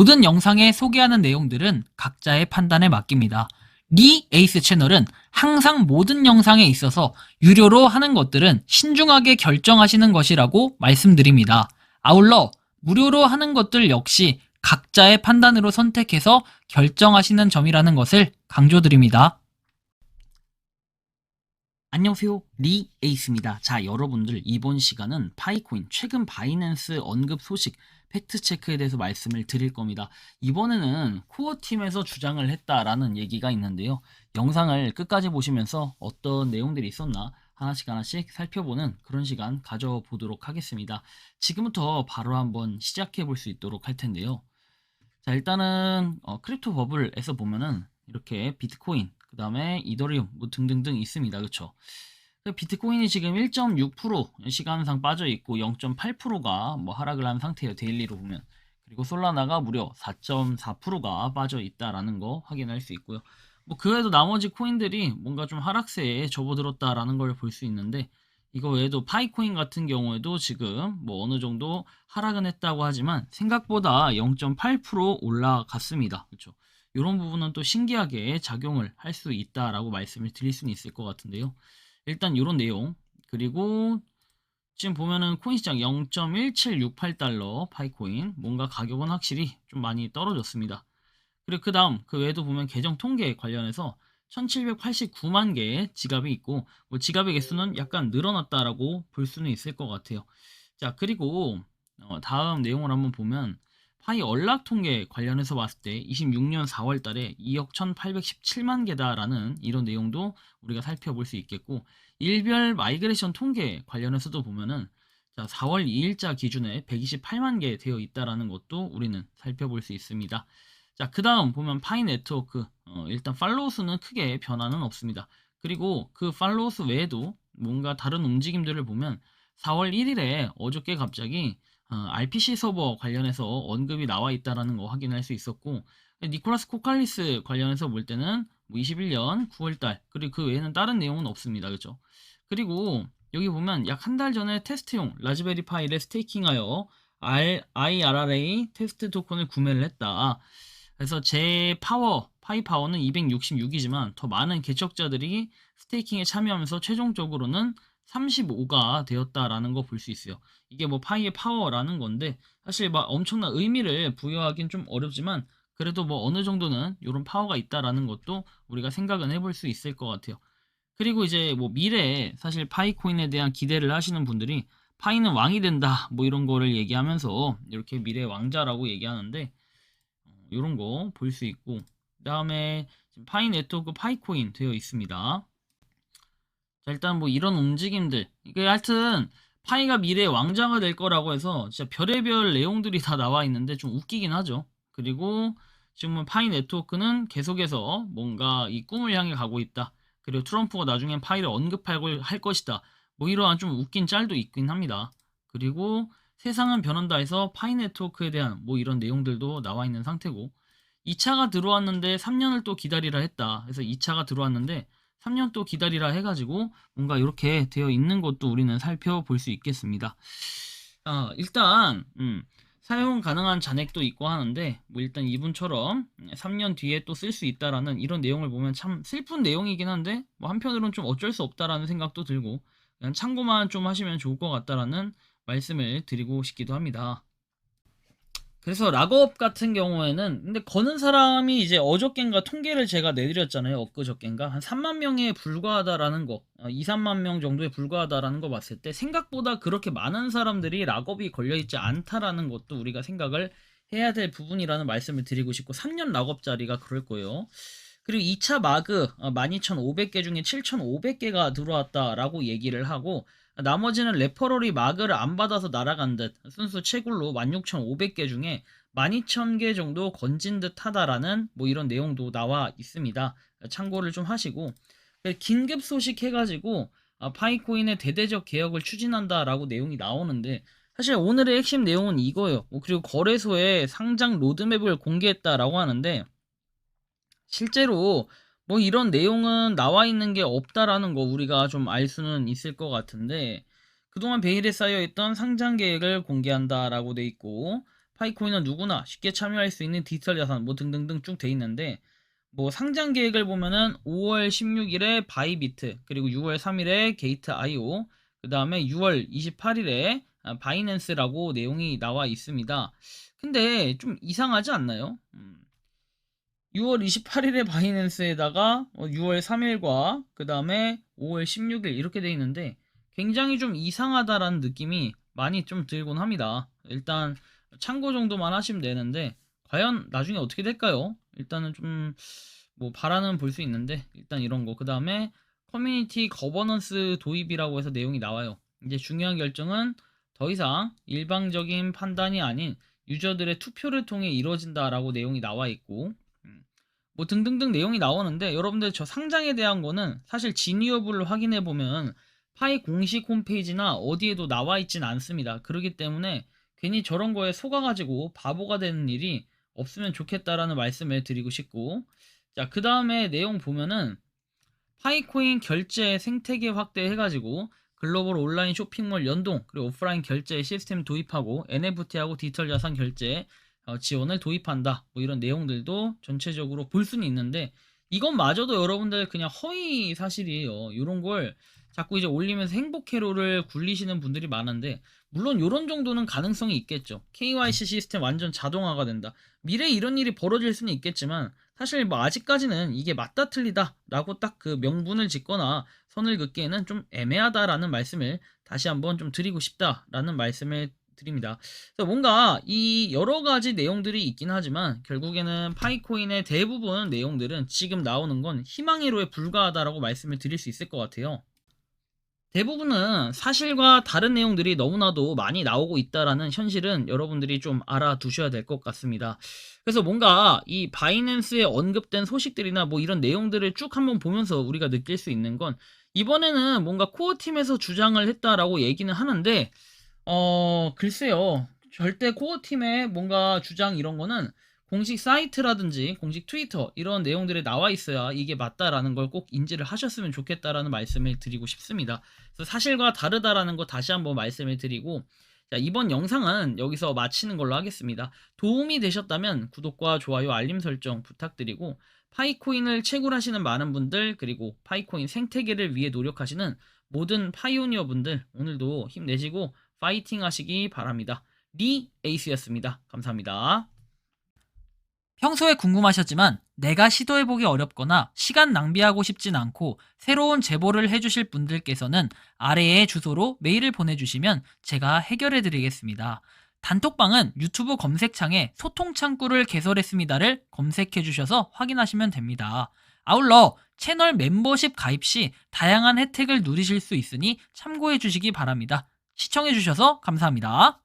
모든 영상에 소개하는 내용들은 각자의 판단에 맡깁니다. 리 에이스 채널은 항상 모든 영상에 있어서 유료로 하는 것들은 신중하게 결정하시는 것이라고 말씀드립니다. 아울러 무료로 하는 것들 역시 각자의 판단으로 선택해서 결정하시는 점이라는 것을 강조드립니다. 안녕하세요, 리 에이스입니다. 자, 여러분들 이번 시간은 파이코인 최근 바이낸스 언급 소식 팩트체크에 대해서 말씀을 드릴 겁니다. 이번에는 코어팀에서 주장을 했다라는 얘기가 있는데요. 영상을 끝까지 보시면서 어떤 내용들이 있었나 하나씩 살펴보는 그런 시간 가져보도록 하겠습니다. 지금부터 바로 한번 시작해 볼 수 있도록 할 텐데요. 자, 일단은 크립토 버블에서 보면은 이렇게 비트코인, 그 다음에 이더리움 뭐 등등등 있습니다. 그쵸? 비트코인이 지금 1.6% 시간상 빠져 있고 0.8%가 뭐 하락을 한 상태예요. 데일리로 보면. 그리고 솔라나가 무려 4.4%가 빠져 있다라는 거 확인할 수 있고요. 뭐 그 외에도 나머지 코인들이 뭔가 좀 하락세에 접어들었다라는 걸 볼 수 있는데, 이거 외에도 파이코인 같은 경우에도 지금 뭐 어느 정도 하락은 했다고 하지만 생각보다 0.8% 올라갔습니다. 그렇죠? 이런 부분은 또 신기하게 작용을 할 수 있다라고 말씀을 드릴 수는 있을 것 같은데요. 일단 이런 내용, 그리고 지금 보면은 코인 시장 0.1768달러 파이코인, 뭔가 가격은 확실히 좀 많이 떨어졌습니다. 그리고 그 다음 그 외에도 보면 계정 통계 관련해서 1789만 개의 지갑이 있고, 뭐 지갑의 개수는 약간 늘어났다라고 볼 수는 있을 것 같아요. 자, 그리고 다음 내용을 한번 보면 파이 언락 통계 관련해서 봤을 때 26년 4월 달에 2억 1817만 개다라는 이런 내용도 우리가 살펴볼 수 있겠고, 일별 마이그레이션 통계 관련해서도 보면은 자, 4월 2일자 기준에 128만 개 되어 있다라는 것도 우리는 살펴볼 수 있습니다. 자, 그 다음 보면 파이 네트워크, 일단 팔로우 수는 크게 변화는 없습니다. 그리고 그 팔로우 수 외에도 뭔가 다른 움직임들을 보면 4월 1일에 어저께 갑자기 RPC 서버 관련해서 언급이 나와 있다라는 거 확인할 수 있었고, 니콜라스 코칼리스 관련해서 볼 때는 뭐 21년 9월달, 그리고 그 외에는 다른 내용은 없습니다. 그렇죠? 그리고 여기 보면 약 한 달 전에 테스트용 라즈베리 파이를 스테이킹하여 IRRA 테스트 토큰을 구매를 했다. 그래서 제 파이 파워는 266이지만 더 많은 개척자들이 스테이킹에 참여하면서 최종적으로는 35가 되었다라는 거 볼 수 있어요. 이게 뭐 파이의 파워라는 건데 사실 막 엄청난 의미를 부여하긴 좀 어렵지만, 그래도 뭐 어느 정도는 이런 파워가 있다라는 것도 우리가 생각은 해볼 수 있을 것 같아요. 그리고 이제 뭐 미래에 사실 파이코인에 대한 기대를 하시는 분들이 파이는 왕이 된다 뭐 이런 거를 얘기하면서 이렇게 미래 왕자라고 얘기하는데, 이런 거 볼 수 있고, 그 다음에 파이 네트워크 파이코인 되어 있습니다. 자, 일단 뭐 이런 움직임들, 이게 하여튼 파이가 미래의 왕자가 될 거라고 해서 진짜 별의별 내용들이 다 나와 있는데 좀 웃기긴 하죠. 그리고 지금은 파이 네트워크는 계속해서 뭔가 이 꿈을 향해 가고 있다. 그리고 트럼프가 나중엔 파이를 언급하고 할 것이다. 뭐 이러한 좀 웃긴 짤도 있긴 합니다. 그리고 세상은 변한다 해서 파이 네트워크에 대한 뭐 이런 내용들도 나와 있는 상태고, 2차가 들어왔는데 3년을 또 기다리라 했다. 그래서 2차가 들어왔는데 3년 또 기다리라 해가지고 뭔가 이렇게 되어 있는 것도 우리는 살펴볼 수 있겠습니다. 일단 사용 가능한 잔액도 있고 하는데, 뭐 일단 이분처럼 3년 뒤에 또 쓸 수 있다라는 이런 내용을 보면 참 슬픈 내용이긴 한데, 뭐 한편으로는 좀 어쩔 수 없다라는 생각도 들고, 그냥 참고만 좀 하시면 좋을 것 같다라는 말씀을 드리고 싶기도 합니다. 그래서 락업 같은 경우에는 근데 거는 사람이 이제 어저껜가 통계를 제가 내드렸잖아요. 엊그저껜가 한 3만 명에 불과하다라는 거, 2, 3만 명 정도에 불과하다라는 거 봤을 때 생각보다 그렇게 많은 사람들이 락업이 걸려있지 않다라는 것도 우리가 생각을 해야 될 부분이라는 말씀을 드리고 싶고, 3년 락업짜리가 그럴 거예요. 그리고 2차 마그 12,500개 중에 7,500개가 들어왔다라고 얘기를 하고, 나머지는 레퍼럴이 마그를 안 받아서 날아간 듯 순수 채굴로 16,500개 중에 12,000개 정도 건진 듯 하다라는 뭐 이런 내용도 나와 있습니다. 참고를 좀 하시고, 긴급 소식 해가지고 파이코인의 대대적 개혁을 추진한다라고 내용이 나오는데, 사실 오늘의 핵심 내용은 이거예요. 그리고 거래소에 상장 로드맵을 공개했다라고 하는데, 실제로 뭐 이런 내용은 나와 있는 게 없다라는 거 우리가 좀 알 수는 있을 것 같은데, 그동안 베일에 쌓여있던 상장 계획을 공개한다라고 돼 있고, 파이코인은 누구나 쉽게 참여할 수 있는 디지털 자산 뭐 등등등 쭉 돼 있는데, 뭐 상장 계획을 보면은 5월 16일에 바이비트, 그리고 6월 3일에 게이트 IO, 그 다음에 6월 28일에 바이낸스라고 내용이 나와 있습니다. 근데 좀 이상하지 않나요? 6월 28일에 바이낸스에다가 6월 3일과 그 다음에 5월 16일 이렇게 돼 있는데, 굉장히 좀 이상하다라는 느낌이 많이 좀 들곤 합니다. 일단 참고 정도만 하시면 되는데, 과연 나중에 어떻게 될까요? 일단은 좀 뭐 바라는 볼 수 있는데, 일단 이런 거. 그 다음에 커뮤니티 거버넌스 도입이라고 해서 내용이 나와요. 이제 중요한 결정은 더 이상 일방적인 판단이 아닌 유저들의 투표를 통해 이루어진다라고 내용이 나와 있고, 뭐 등등등 내용이 나오는데, 여러분들 저 상장에 대한 거는 사실 진위여부를 확인해 보면 파이 공식 홈페이지나 어디에도 나와 있진 않습니다. 그렇기 때문에 괜히 저런 거에 속아가지고 바보가 되는 일이 없으면 좋겠다라는 말씀을 드리고 싶고, 자, 그 다음에 내용 보면은 파이코인 결제 생태계 확대해가지고 글로벌 온라인 쇼핑몰 연동, 그리고 오프라인 결제 시스템 도입하고 NFT하고 디지털 자산 결제 지원을 도입한다, 뭐 이런 내용들도 전체적으로 볼 수는 있는데, 이것마저도 여러분들 그냥 허위 사실이에요. 이런 걸 자꾸 이제 올리면서 행복 회로를 굴리시는 분들이 많은데, 물론 이런 정도는 가능성이 있겠죠. KYC 시스템 완전 자동화가 된다, 미래에 이런 일이 벌어질 수는 있겠지만, 사실 뭐 아직까지는 이게 맞다 틀리다 라고 딱 그 명분을 짓거나 선을 긋기에는 좀 애매하다라는 말씀을 다시 한번 좀 드리고 싶다라는 말씀을 드립니다. 그래서 뭔가 이 여러 가지 내용들이 있긴 하지만, 결국에는 파이코인의 대부분 내용들은 지금 나오는 건 희망회로에 불과하다라고 말씀을 드릴 수 있을 것 같아요. 대부분은 사실과 다른 내용들이 너무나도 많이 나오고 있다라는 현실은 여러분들이 좀 알아두셔야 될 것 같습니다. 그래서 뭔가 이 바이낸스에 언급된 소식들이나 뭐 이런 내용들을 쭉 한번 보면서 우리가 느낄 수 있는 건, 이번에는 뭔가 코어 팀에서 주장을 했다라고 얘기는 하는데, 글쎄요. 절대 코어 팀의 뭔가 주장 이런 거는 공식 사이트라든지 공식 트위터 이런 내용들이 나와 있어야 이게 맞다라는 걸 꼭 인지를 하셨으면 좋겠다라는 말씀을 드리고 싶습니다. 그래서 사실과 다르다라는 거 다시 한번 말씀을 드리고, 자, 이번 영상은 여기서 마치는 걸로 하겠습니다. 도움이 되셨다면 구독과 좋아요, 알림 설정 부탁드리고, 파이코인을 채굴하시는 많은 분들, 그리고 파이코인 생태계를 위해 노력하시는 모든 파이오니어 분들, 오늘도 힘내시고 파이팅 하시기 바랍니다. 리 에이스였습니다. 감사합니다. 평소에 궁금하셨지만 내가 시도해보기 어렵거나 시간 낭비하고 싶진 않고 새로운 제보를 해주실 분들께서는 아래의 주소로 메일을 보내주시면 제가 해결해드리겠습니다. 단톡방은 유튜브 검색창에 소통창구를 개설했습니다를 검색해주셔서 확인하시면 됩니다. 아울러 채널 멤버십 가입 시 다양한 혜택을 누리실 수 있으니 참고해주시기 바랍니다. 시청해주셔서 감사합니다.